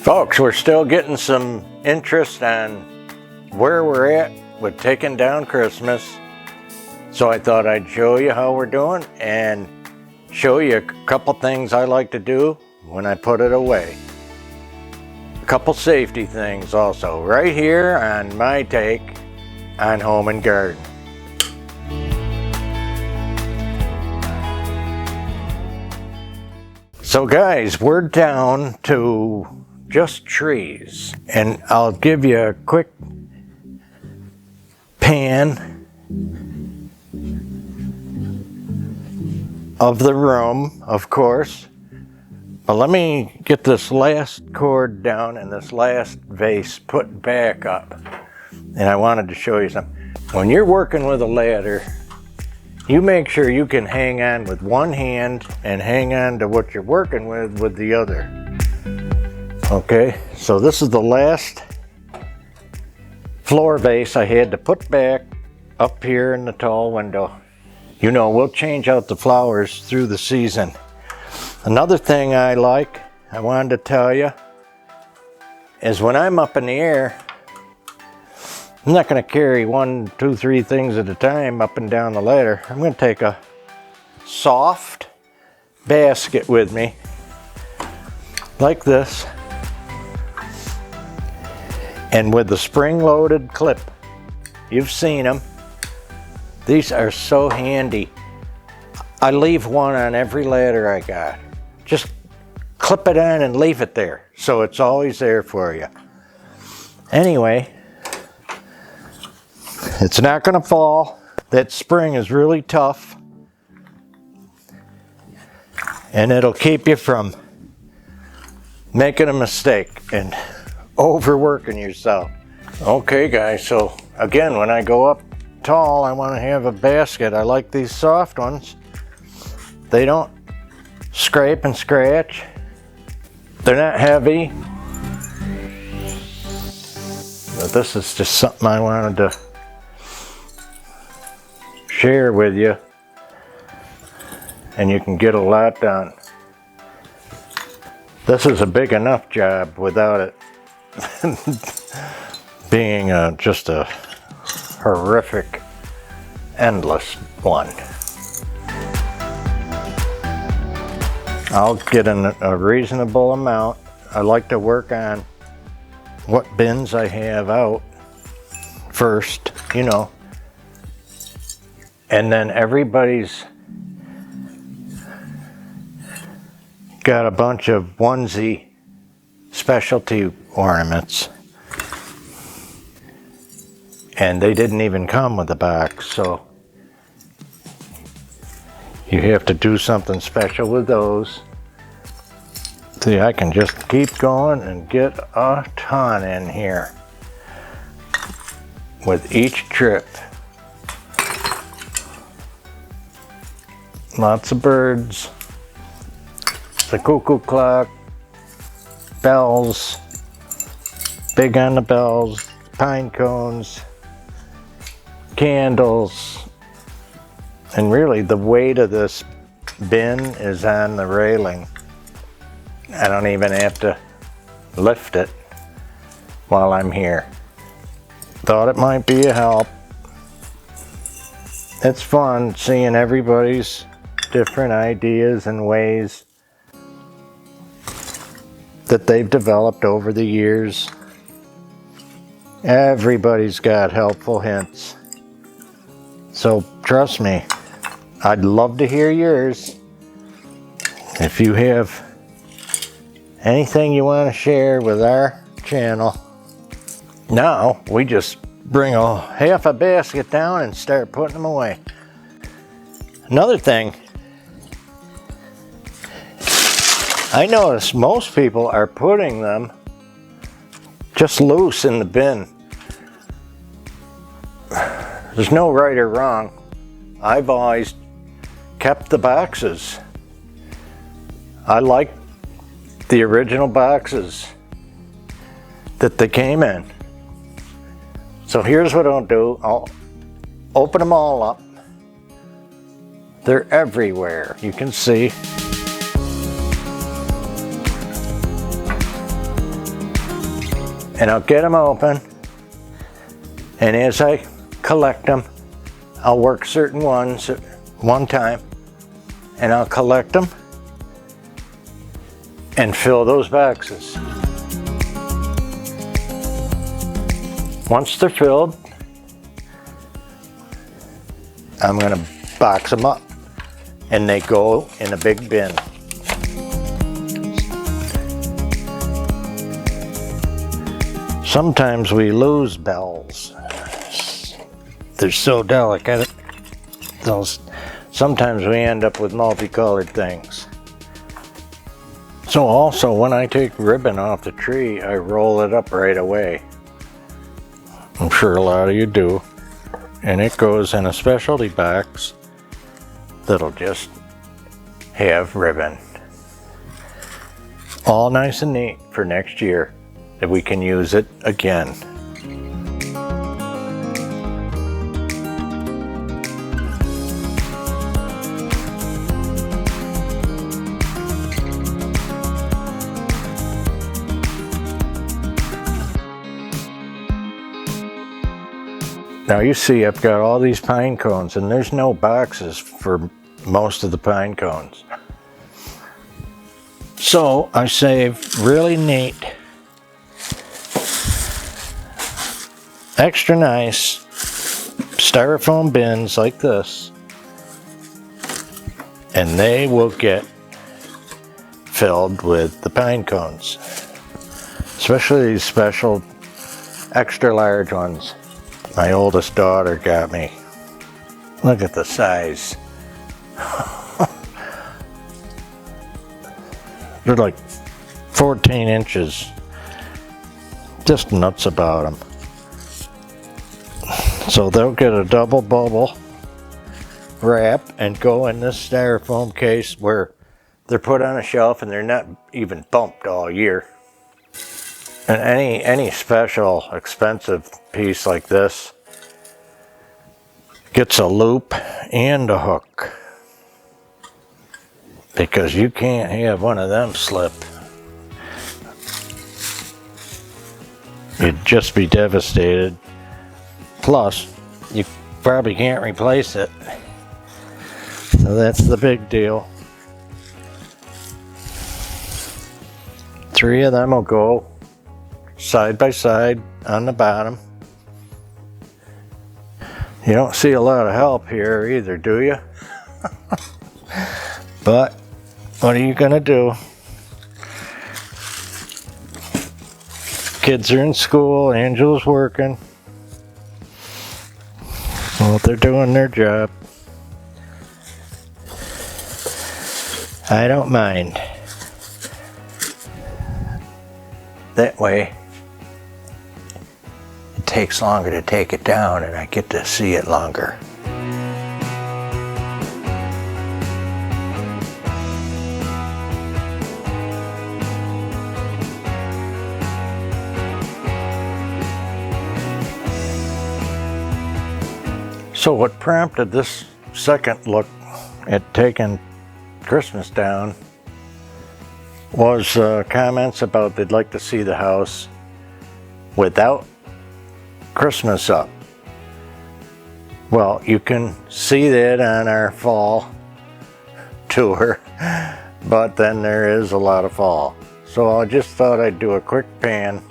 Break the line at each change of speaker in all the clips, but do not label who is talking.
Folks, we're still getting some interest on where we're at with taking down Christmas. So I thought I'd show you how we're doing and show you a couple things I like to do when I put it away. A couple safety things also, right here on my take on home and garden. So guys, we're down to just trees, and I'll give you a quick pan of the room, of course. But let me get this last cord down and this last vase put back up. And I wanted to show you something. When you're working with a ladder, you make sure you can hang on with one hand and hang on to what you're working with the other. Okay, so this is the last floor vase I had to put back up here in the tall window. You know, we'll change out the flowers through the season. Another thing I wanted to tell you, is when I'm up in the air, I'm not going to carry 1, 2, 3 things at a time up and down the ladder. I'm going to take a soft basket with me, like this, and with the spring-loaded clip. You've seen them. These are so handy. I leave one on every ladder I got. Just clip it on and leave it there, so it's always there for you. Anyway, it's not going to fall. That spring is really tough, and it'll keep you from making a mistake and overworking yourself. Okay guys, so again, when I go up tall, I want to have a basket. I like these soft ones. They don't scrape and scratch. They're not heavy. But this is just something I wanted to share with you, and you can get a lot done. This is a big enough job without it being just a horrific, endless one. I'll get in a reasonable amount. I like to work on what bins I have out first, you know, and then everybody's got a bunch of onesie specialty ornaments, and they didn't even come with a box, so you have to do something special with those. See, I can just keep going and get a ton in here with each trip. Lots of birds, the cuckoo clock, bells, big on the bells, pine cones, candles, and really the weight of this bin is on the railing. I don't even have to lift it while I'm here. Thought it might be a help. It's fun seeing everybody's different ideas and ways that they've developed over the years. Everybody's got helpful hints. So trust me, I'd love to hear yours. If you have anything you want to share with our channel. Now we just bring half a basket down and start putting them away. Another thing, I notice most people are putting them just loose in the bin. There's no right or wrong. I've always kept the boxes. I like the original boxes that they came in. So here's what I'll do. I'll open them all up. They're everywhere, you can see. and I'll get them open, and as I collect them, I'll work certain ones at one time, and I'll collect them and fill those boxes. Once they're filled, I'm going to box them up, and they go in a big bin. Sometimes we lose bells. They're so delicate. Sometimes we end up with multicolored things. So also, when I take ribbon off the tree, I roll it up right away. I'm sure a lot of you do. And it goes in a specialty box that'll just have ribbon. All nice and neat for next year, that we can use it again. Now you see I've got all these pine cones, and there's no boxes for most of the pine cones. So I save really neat, extra nice styrofoam bins like this, and they will get filled with the pine cones, especially these special extra large ones my oldest daughter got me. Look at the size. They're like 14 inches. Just nuts about them. So they'll get a double bubble wrap and go in this styrofoam case where they're put on a shelf and they're not even bumped all year. And any special expensive piece like this gets a loop and a hook, because you can't have one of them slip. You'd just be devastated. Plus, you probably can't replace it. So that's the big deal. 3 of them will go side by side on the bottom. You don't see a lot of help here either, do you? But what are you gonna do? Kids are in school, Angela's working. Well, they're doing their job. I don't mind. That way, it takes longer to take it down and I get to see it longer. So what prompted this second look at taking Christmas down was comments about they'd like to see the house without Christmas up. Well, you can see that on our fall tour, but then there is a lot of fall. So I just thought I'd do a quick pan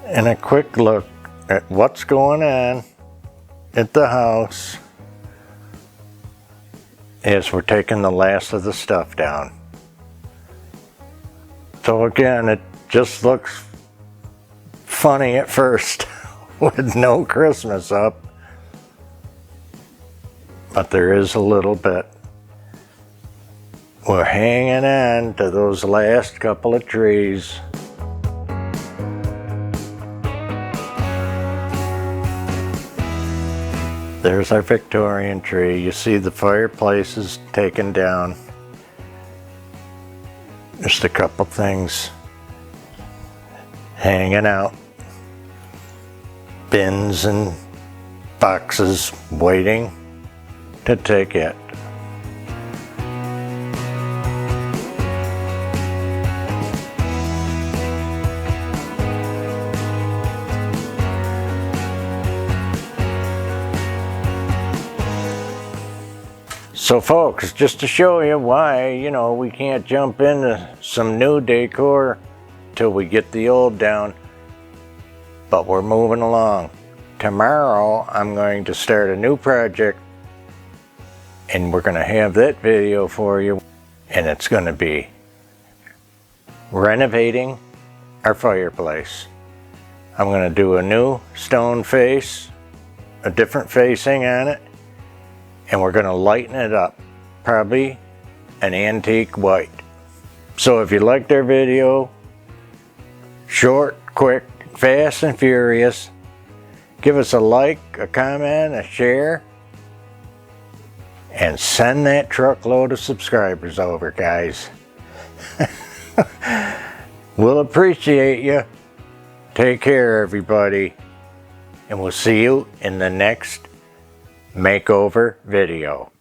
and a quick look at what's going on at the house as we're taking the last of the stuff down. So again, it just looks funny at first with no Christmas up, but there is a little bit. We're hanging on to those last couple of trees. There's our Victorian tree. You see the fireplace is taken down. Just a couple things hanging out. Bins and boxes waiting to take it. So folks, just to show you why, we can't jump into some new decor till we get the old down, but we're moving along. Tomorrow I'm going to start a new project, and we're going to have that video for you, and it's going to be renovating our fireplace. I'm going to do a new stone face, a different facing on it, and we're going to lighten it up, probably an antique white. So if you liked our video, short, quick, fast and furious, give us a like, a comment, a share, and send that truckload of subscribers over, guys. We'll appreciate you. Take care, everybody, and we'll see you in the next makeover video.